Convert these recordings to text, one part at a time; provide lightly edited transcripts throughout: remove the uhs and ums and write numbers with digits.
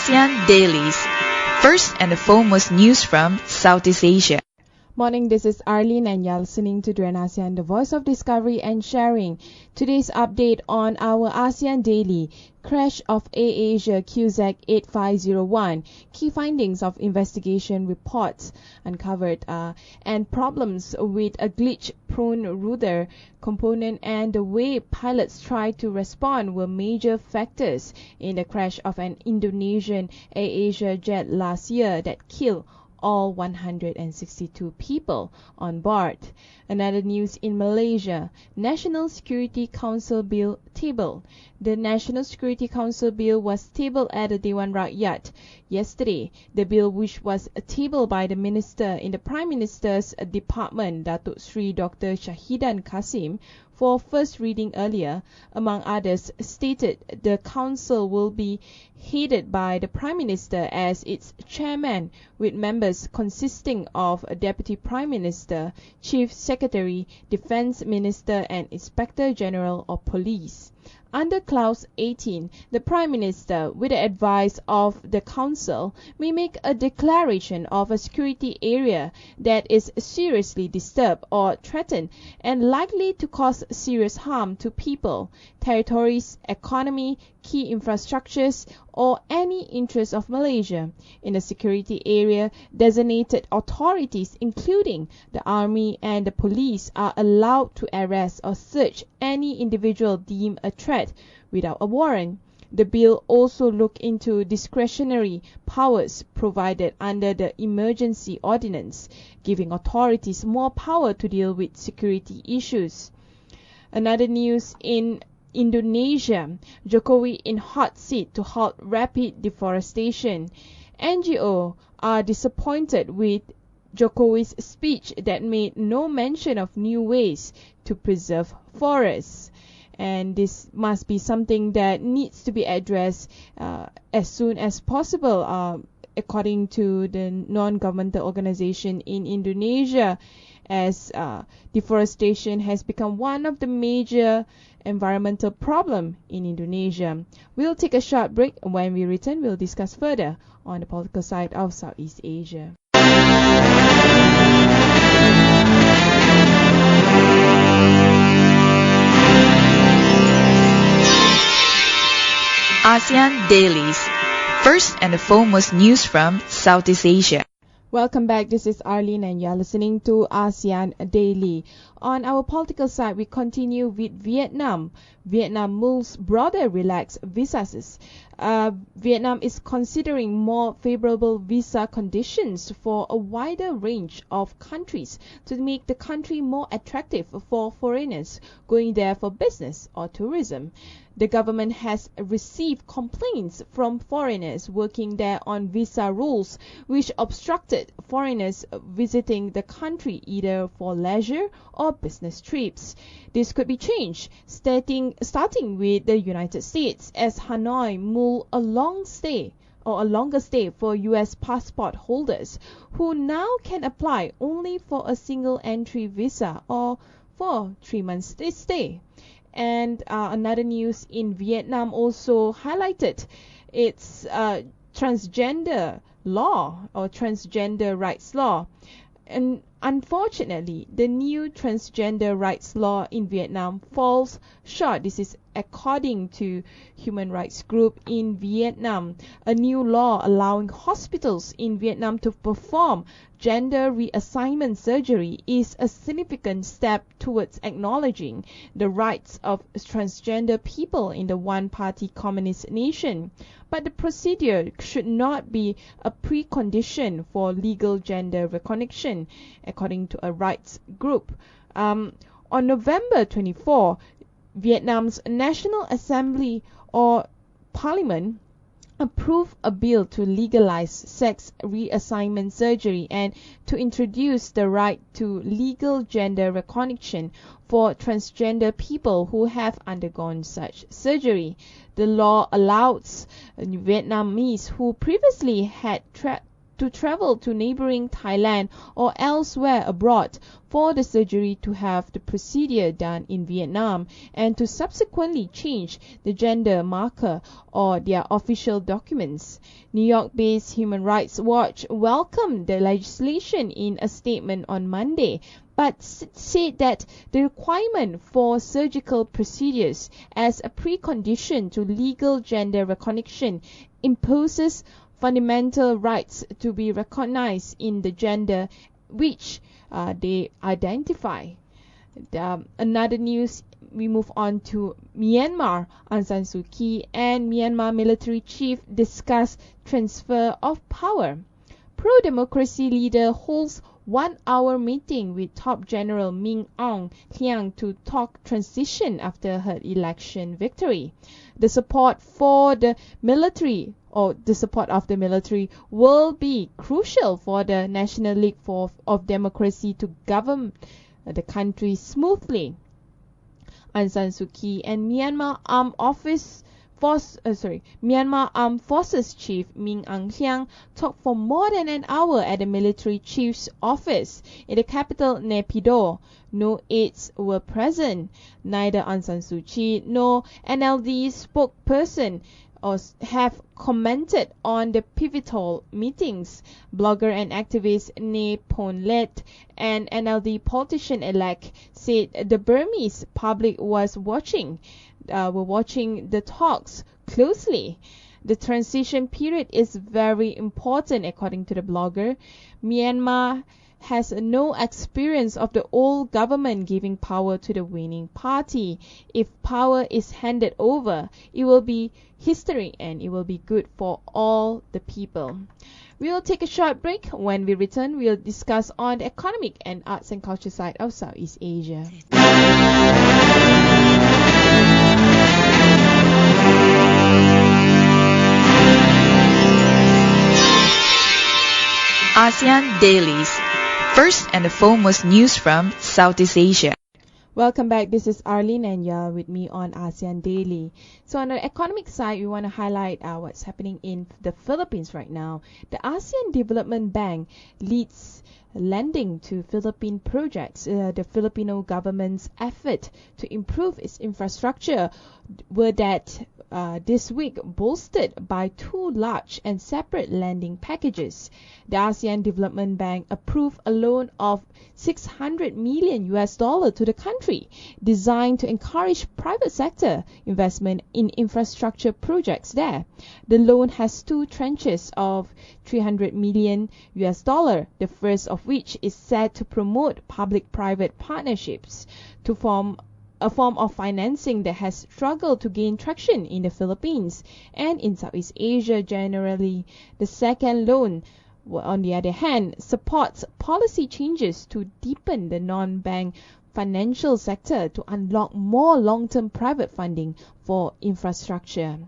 ASEAN Dailies. First and foremost news from Southeast Asia. Morning, this is Arlene and you're listening to ASEAN, the voice of discovery and sharing. Today's update on our ASEAN Daily. Crash of AirAsia QZ8501. Key findings of investigation reports uncovered and problems with a glitch-prone rudder component and the way pilots tried to respond were major factors in the crash of an Indonesian AirAsia jet last year that killed all 162 people on board. Another news in Malaysia, National Security Council Bill tabled. The National Security Council Bill was tabled at the Dewan Rakyat yesterday. The bill, which was tabled by the Minister in the Prime Minister's Department, Datuk Sri Dr. Shahidan Kasim, for first reading earlier, among others, stated the council will be headed by the Prime Minister as its chairman, with members consisting of a Deputy Prime Minister, Chief Secretary, Defence Minister and Inspector General of Police. Under Clause 18, the Prime Minister, with the advice of the Council, may make a declaration of a security area that is seriously disturbed or threatened and likely to cause serious harm to people, territories, economy, key infrastructures, or any interest of Malaysia. In the security area, designated authorities, including the army and the police, are allowed to arrest or search any individual deemed a threat without a warrant. The bill also looked into discretionary powers provided under the Emergency Ordinance, giving authorities more power to deal with security issues. Another news in Indonesia, Jokowi in hot seat to halt rapid deforestation. NGO are disappointed with Jokowi's speech that made no mention of new ways to preserve forests. And this must be something that needs to be addressed as soon as possible, according to the non-governmental organization in Indonesia, as deforestation has become one of the major environmental problem in Indonesia. We'll take a short break. When we return, we'll discuss further on the political side of Southeast Asia. ASEAN Dailies. First and foremost news from Southeast Asia. Welcome back. This is Arlene and you're listening to ASEAN Daily. On our political side, we continue with Vietnam. Vietnam mulls broader relaxed visas. Vietnam is considering more favorable visa conditions for a wider range of countries to make the country more attractive for foreigners going there for business or tourism. The government has received complaints from foreigners working there on visa rules which obstructed foreigners visiting the country either for leisure or business trips. This could be changed, starting with the United States, as Hanoi moved a longer stay for U.S. passport holders who now can apply only for a single entry visa or for 3 months stay. And another news in Vietnam also highlighted its transgender law or transgender rights law. And unfortunately, the new transgender rights law in Vietnam falls short. This is according to human rights group in Vietnam. A new law allowing hospitals in Vietnam to perform gender reassignment surgery is a significant step towards acknowledging the rights of transgender people in the one-party communist nation. But the procedure should not be a precondition for legal gender recognition, according to a rights group. On November 24, Vietnam's National Assembly or Parliament approved a bill to legalize sex reassignment surgery and to introduce the right to legal gender recognition for transgender people who have undergone such surgery. The law allows Vietnamese who previously had to travel to neighboring Thailand or elsewhere abroad for the surgery to have the procedure done in Vietnam and to subsequently change the gender marker or their official documents. New York-based Human Rights Watch welcomed the legislation in a statement on Monday, but said that the requirement for surgical procedures as a precondition to legal gender recognition imposes fundamental rights to be recognized in the gender which they identify. Another news, we move on to Myanmar. Aung San Suu Kyi and Myanmar military chief discuss transfer of power. Pro-democracy leader holds 1-hour meeting with top general Aung to talk transition after her election victory. The support for the military will be crucial for the National League of Democracy to govern the country smoothly. Aung San Suu Kyi and Myanmar Armed Forces Chief Aung Hlaing talked for more than an hour at the military chief's office in the capital Naypyidaw. No aides were present. Neither Aung San Suu Kyi nor NLD spokesperson have commented on the pivotal meetings. Blogger and activist Ne Ponlet and NLD politician-elect said the Burmese public were watching the talks closely. The transition period is very important, according to the blogger. Myanmar has no experience of the old government giving power to the winning party. If power is handed over, it will be history and it will be good for all the people. We will take a short break. When we return, we will discuss on the economic and arts and culture side of Southeast Asia. ASEAN Dailies. First and the foremost news from Southeast Asia. Welcome back. This is Arlene and you're with me on ASEAN Daily. So on the economic side, we want to highlight what's happening in the Philippines right now. The ASEAN Development Bank leads lending to Philippine projects. The Filipino government's effort to improve its infrastructure were that this week bolstered by 2 large and separate lending packages. The ASEAN Development Bank approved a loan of $600 million to the country, designed to encourage private sector investment in infrastructure projects there. The loan has 2 tranches of $300 million, the first of which is set to promote public-private partnerships to form a form of financing that has struggled to gain traction in the Philippines and in Southeast Asia generally. The second loan, on the other hand, supports policy changes to deepen the non-bank financial sector to unlock more long-term private funding for infrastructure.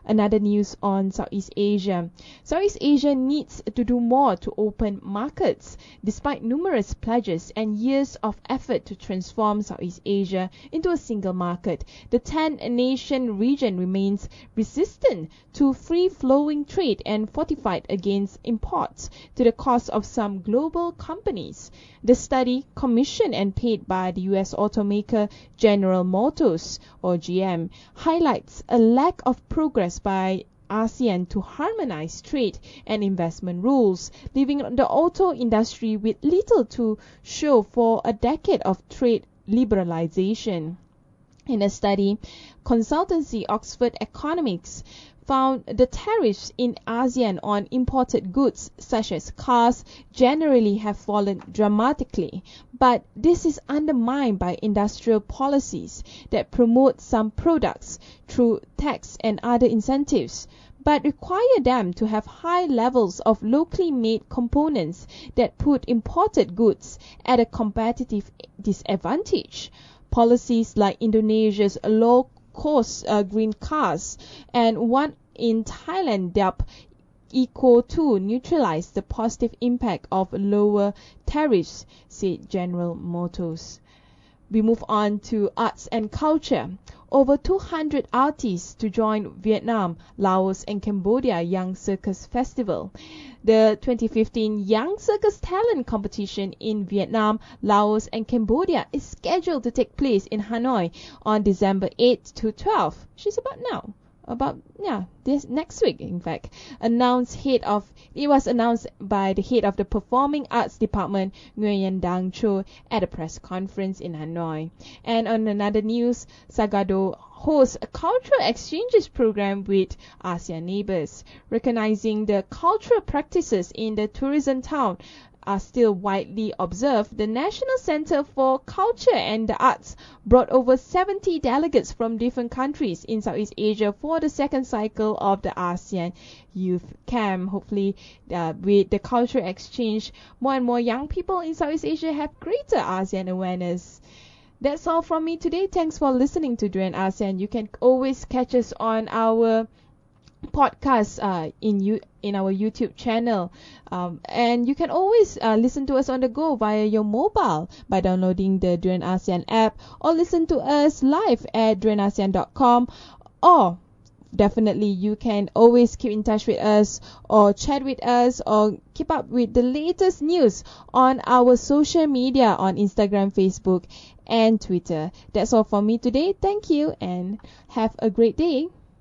Another news on Southeast Asia. Southeast Asia needs to do more to open markets. Despite numerous pledges and years of effort to transform Southeast Asia into a single market, the 10-nation region remains resistant to free-flowing trade and fortified against imports to the cost of some global companies. The study, commissioned and paid by the U.S. automaker General Motors, or GM, highlights a lack of progress by ASEAN to harmonize trade and investment rules, leaving the auto industry with little to show for a decade of trade liberalization. In a study, consultancy Oxford Economics found the tariffs in ASEAN on imported goods such as cars generally have fallen dramatically, but this is undermined by industrial policies that promote some products through tax and other incentives, but require them to have high levels of locally made components that put imported goods at a competitive disadvantage. Policies like Indonesia's low-cost green cars and one in Thailand dubbed Eco2 neutralize the positive impact of lower tariffs, said General Motors. We move on to arts and culture. Over 200 artists to join Vietnam, Laos and Cambodia Young Circus Festival. The 2015 Young Circus Talent Competition in Vietnam, Laos and Cambodia is scheduled to take place in Hanoi on December 8 to 12, which is this next week, in fact. It was announced by the head of the Performing Arts Department, Nguyen Dang Cho, at a press conference in Hanoi. And on another news, Sagada hosts a cultural exchanges program with ASEAN neighbors, recognizing the cultural practices in the tourism town are still widely observed. The National Center for Culture and the Arts brought over 70 delegates from different countries in Southeast Asia for the second cycle of the ASEAN Youth Camp. Hopefully, with the cultural exchange, more and more young people in Southeast Asia have greater ASEAN awareness. That's all from me today. Thanks for listening to Duran ASEAN. You can always catch us on our podcast in our YouTube channel, and you can always listen to us on the go via your mobile by downloading the Duran ASEAN app, or listen to us live at duranasian.com, or definitely you can always keep in touch with us or chat with us or keep up with the latest news on our social media on Instagram, Facebook and Twitter. That's all for me today. Thank you and have a great day.